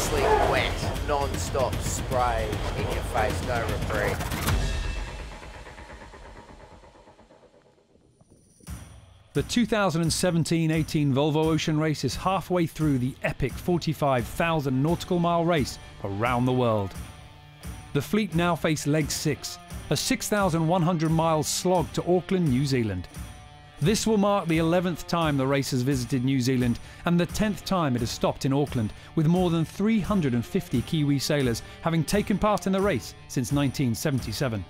intensely wet, non-stop spray in your face, no reprieve. The 2017-18 Volvo Ocean Race is halfway through the epic 45,000 nautical mile race around the world. The fleet now face leg 6, a 6,100 mile slog to Auckland, New Zealand. This will mark the 11th time the race has visited New Zealand and the 10th time it has stopped in Auckland, with more than 350 Kiwi sailors having taken part in the race since 1977.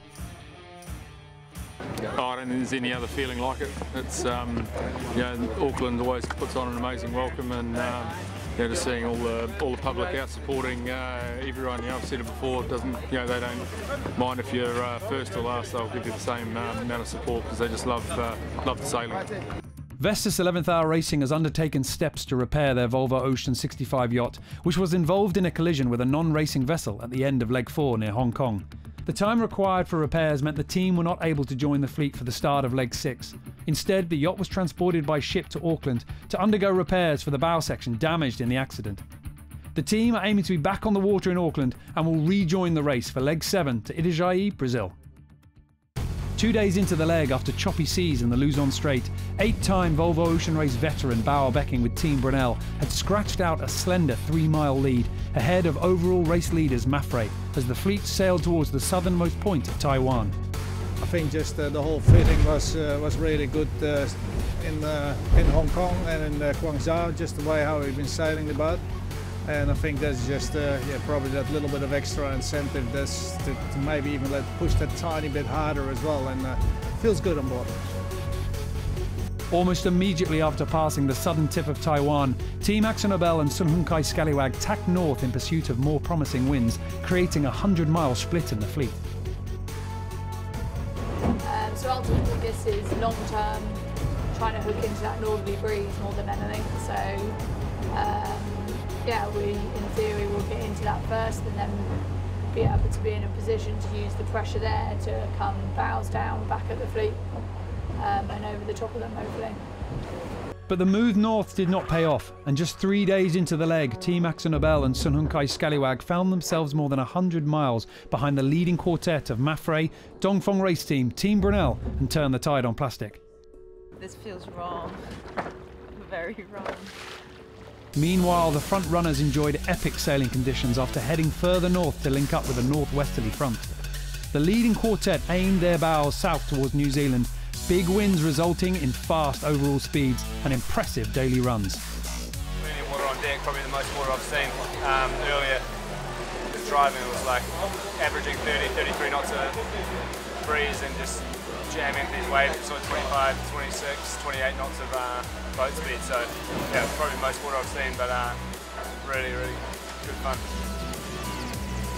Oh, I don't think there's any other feeling like it. It's, you know, Auckland always puts on an amazing welcome, and you know, just seeing all the public out supporting everyone. You know, I've said it before. It doesn't, you know, they don't mind if you're first or last. They'll give you the same amount of support because they just love the sailing. Vestas 11th Hour Racing has undertaken steps to repair their Volvo Ocean 65 yacht, which was involved in a collision with a non-racing vessel at the end of Leg 4 near Hong Kong. The time required for repairs meant the team were not able to join the fleet for the start of Leg 6. Instead, the yacht was transported by ship to Auckland to undergo repairs for the bow section damaged in the accident. The team are aiming to be back on the water in Auckland and will rejoin the race for Leg 7 to Itajaí, Brazil. 2 days into the leg, after choppy seas in the Luzon Strait, 8-time Volvo Ocean Race veteran Bauer Becking with Team Brunel had scratched out a slender 3-mile lead ahead of overall race leaders Mafre as the fleet sailed towards the southernmost point of Taiwan. I think just the whole fitting was really good in Hong Kong and in Guangzhou, just the way how we've been sailing the boat. And I think that's just yeah, probably that little bit of extra incentive that's to maybe even push that tiny bit harder as well, and feels good on board. Almost immediately after passing the southern tip of Taiwan, Team Akzo Nobel and Sun Hun Kai Scallywag tacked north in pursuit of more promising winds, creating a 100-mile split in the fleet. So ultimately this is long-term, trying to hook into that northerly breeze more than anything. So yeah, we in theory will get into that first and then be able to be in a position to use the pressure there to come bows down back at the fleet and over the top of them hopefully. But the move north did not pay off, and just 3 days into the leg, Team Akzo Nobel and Sun Hun Kai Scallywag found themselves more than 100 miles behind the leading quartet of Mafre, Dongfeng Race Team, Team Brunel and Turn the Tide on Plastic. This feels wrong, very wrong. Meanwhile, the front runners enjoyed epic sailing conditions after heading further north to link up with a northwesterly front. The leading quartet aimed their bows south towards New Zealand, big winds resulting in fast overall speeds and impressive daily runs. Plenty of water on deck, probably the most water I've seen. Earlier, just driving, it was like averaging 30, 33 knots of breeze and just jamming these waves, sort of 25, 26, 28 knots of boat speed. So yeah, probably the most water I've seen, but really, really good fun.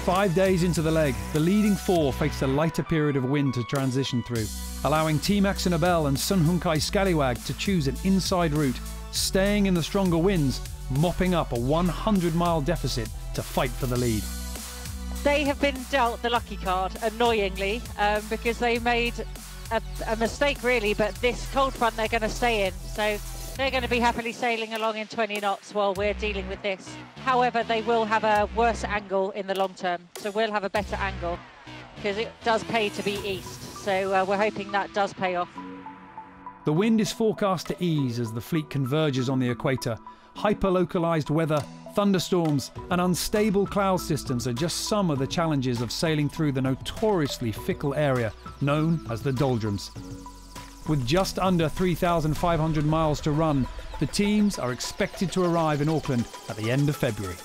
5 days into the leg, the leading four faced a lighter period of wind to transition through, allowing Team Akzo Nobel and Sun Hun Kai Scallywag to choose an inside route, staying in the stronger winds, mopping up a 100-mile deficit to fight for the lead. They have been dealt the lucky card, annoyingly, because they made a mistake really, but this cold front they're going to stay in, so they're going to be happily sailing along in 20 knots while we're dealing with this. However, they will have a worse angle in the long term, so we'll have a better angle because it does pay to be east, so we're hoping that does pay off. The wind is forecast to ease as the fleet converges on the equator. Hyper-localised weather, thunderstorms and unstable cloud systems are just some of the challenges of sailing through the notoriously fickle area known as the doldrums. With just under 3,500 miles to run, the teams are expected to arrive in Auckland at the end of February.